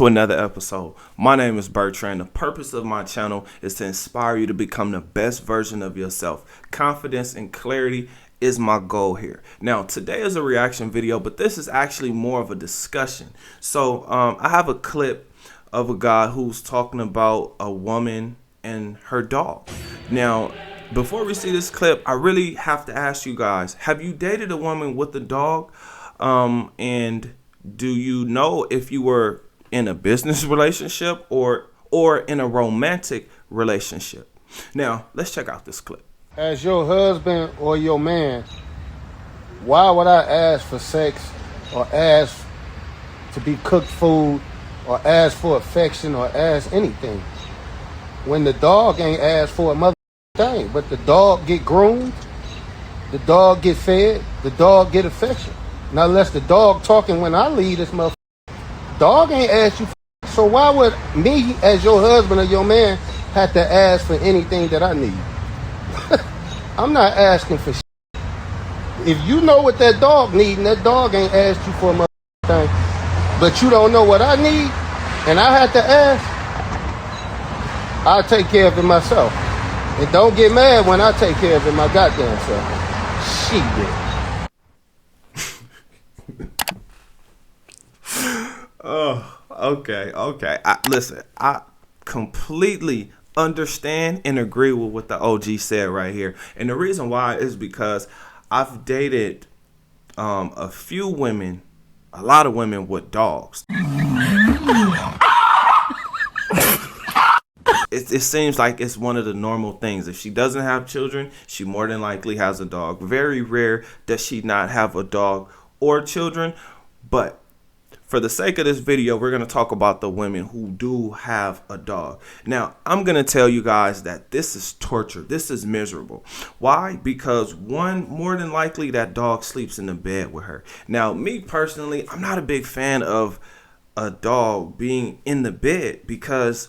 to another episode. My name is Bertrand. The purpose of my channel is to inspire you to become the best version of yourself. Confidence and clarity is my goal here. Now, today is a reaction video, but this is actually more of a discussion. So I have a clip of a guy who's talking about a woman and her dog. Now, before we see this clip, I really have to ask you guys, have you dated a woman with a dog? And do you know if you were in a business relationship or in a romantic relationship? Now, let's check out this clip. As your husband or your man, why would I ask for sex or ask to be cooked food or ask for affection or ask anything when the dog ain't asked for a mother thing? But the dog get groomed, the dog get fed, the dog get affection. Now, unless the dog talking when I leave this motherfucker, dog ain't asked you. So why would me, as your husband or your man, have to ask for anything that I need? I'm not asking for shit. If you know what that dog needs, and that dog ain't asked you for a motherfucking thing, but you don't know what I need, and I have to ask, I'll take care of it myself. And don't get mad when I take care of it my goddamn self. Shit. Oh, okay. Listen, I completely understand and agree with what the OG said right here. And the reason why is because I've dated a few women, a lot of women with dogs. It seems like it's one of the normal things. If she doesn't have children, she more than likely has a dog. Very rare that she not have a dog or children. But for the sake of this video, we're going to talk about the women who do have a dog. Now, I'm going to tell you guys that this is torture. This is miserable. Why? Because one, more than likely that dog sleeps in the bed with her. Now, me personally, I'm not a big fan of a dog being in the bed because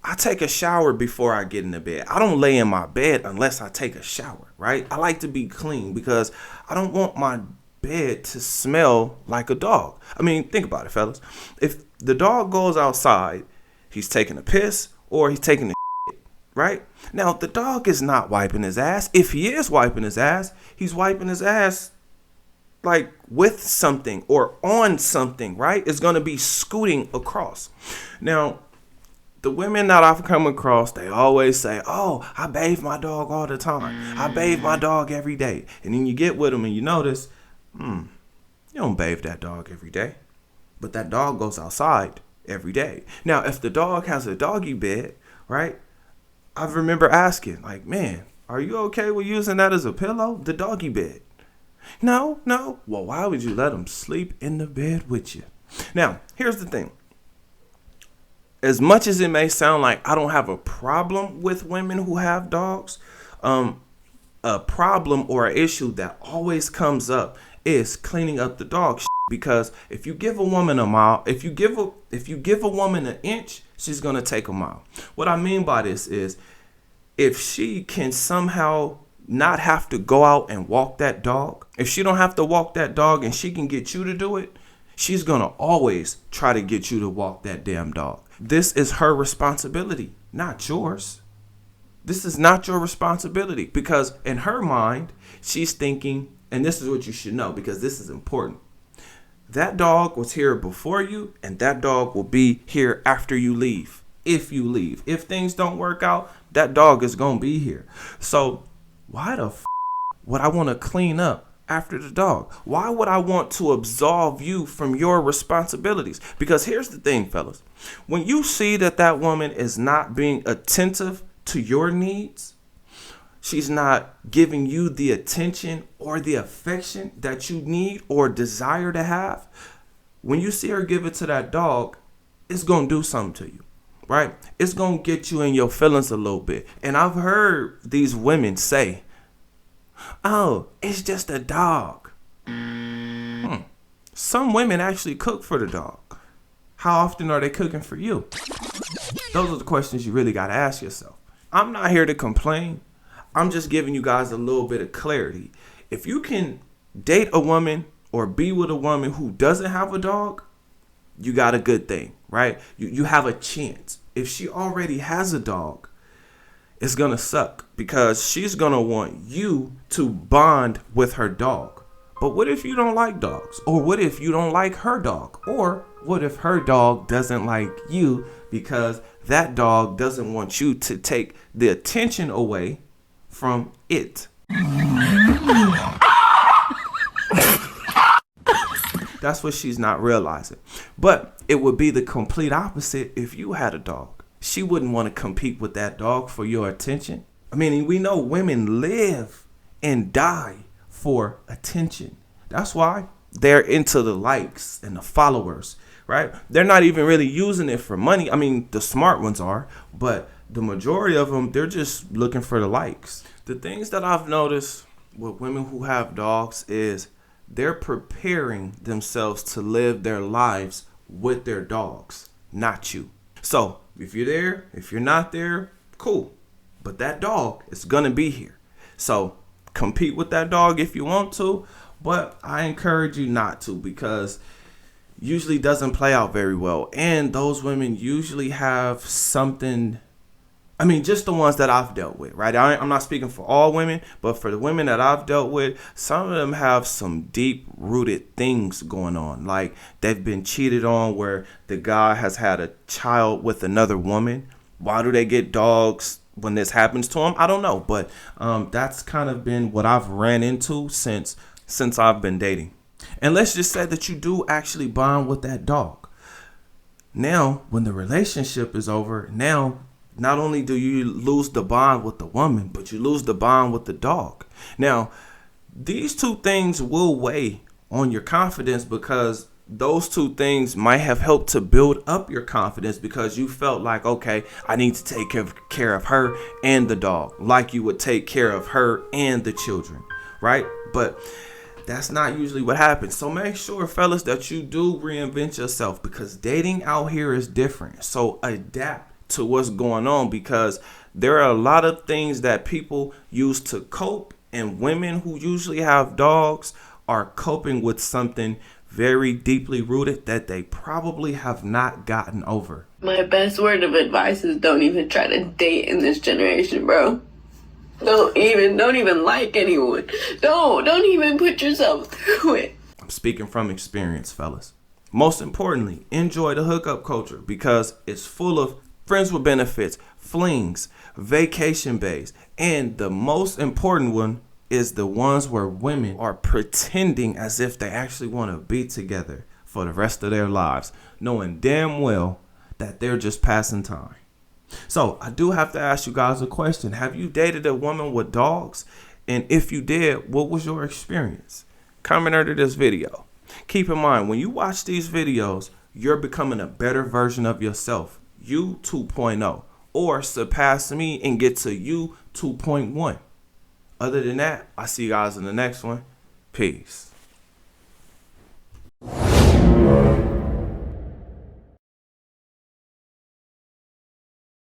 I take a shower before I get in the bed. I don't lay in my bed unless I take a shower, right? I like to be clean because I don't want my bed to smell like a dog. I mean, think about it, fellas. If the dog goes outside, he's taking a piss or he's taking a shit, right? Now, the dog is not wiping his ass. If he is wiping his ass, he's wiping his ass like with something or on something, right? It's going to be scooting across. Now, the women that I've come across, they always say, oh, I bathe my dog all the time. I bathe my dog every day. And then you get with them and you notice, you don't bathe that dog every day, but that dog goes outside every day. Now, if the dog has a doggy bed, right, I remember asking, like, man, are you okay with using that as a pillow? The doggy bed. No. Well, why would you let him sleep in the bed with you? Now, here's the thing. As much as it may sound like I don't have a problem with women who have dogs, a problem or an issue that always comes up is cleaning up the dog shit. Because if you give a woman a mile, if you give a woman an inch, she's gonna take a mile. What I mean by this is, if she can somehow not have to go out and walk that dog, if she don't have to walk that dog and she can get you to do it, she's gonna always try to get you to walk that damn dog. This is her responsibility, not yours. This is not your responsibility, because in her mind, she's thinking, and this is what you should know because this is important. That dog was here before you, and that dog will be here after you leave. If you leave. If things don't work out, that dog is going to be here. So why the would I want to clean up after the dog? Why would I want to absolve you from your responsibilities? Because here's the thing, fellas. When you see that that woman is not being attentive to your needs, she's not giving you the attention or the affection that you need or desire to have, when you see her give it to that dog, it's going to do something to you, right? It's going to get you in your feelings a little bit. And I've heard these women say, oh, it's just a dog. Some women actually cook for the dog. How often are they cooking for you? Those are the questions you really got to ask yourself. I'm not here to complain. I'm just giving you guys a little bit of clarity. If you can date a woman or be with a woman who doesn't have a dog, you got a good thing, right? You have a chance. If she already has a dog, it's gonna suck because she's gonna want you to bond with her dog. But what if you don't like dogs? Or what if you don't like her dog? Or what if her dog doesn't like you because that dog doesn't want you to take the attention away from it? That's what she's not realizing. But it would be the complete opposite if you had a dog. She wouldn't want to compete with that dog for your attention. I mean, we know women live and die for attention. That's why they're into the likes and the followers, right? They're not even really using it for money. I mean, the smart ones are, but the majority of them, they're just looking for the likes. The things that I've noticed with women who have dogs is they're preparing themselves to live their lives with their dogs, not you. So if you're there, if you're not there, cool. But that dog is going to be here. So compete with that dog if you want to, but I encourage you not to because usually doesn't play out very well. And those women usually have something. I mean, just the ones that I've dealt with, right? I'm not speaking for all women, but for the women that I've dealt with, some of them have some deep-rooted things going on. Like they've been cheated on where the guy has had a child with another woman. Why do they get dogs when this happens to them? I don't know, but that's kind of been what I've ran into since I've been dating. And let's just say that you do actually bond with that dog. Now, when the relationship is over, now not only do you lose the bond with the woman, but you lose the bond with the dog. Now, these two things will weigh on your confidence because those two things might have helped to build up your confidence because you felt like, okay, I need to take care of her and the dog like you would take care of her and the children, right? But that's not usually what happens. So make sure, fellas, that you do reinvent yourself because dating out here is different. So adapt to what's going on because there are a lot of things that people use to cope, and women who usually have dogs are coping with something very deeply rooted that they probably have not gotten over. My best word of advice is don't even try to date in this generation, bro. Don't even like anyone. Don't even put yourself through it. I'm speaking from experience, fellas. Most importantly, enjoy the hookup culture because it's full of friends with benefits, flings, vacation bays, and the most important one is the ones where women are pretending as if they actually want to be together for the rest of their lives, knowing damn well that they're just passing time. So I do have to ask you guys a question. Have you dated a woman with dogs? And if you did, what was your experience? Comment under this video. Keep in mind, when you watch these videos, you're becoming a better version of yourself. You 2.0, or surpass me and get to you 2.1. Other than that, I'll see you guys in the next one. Peace.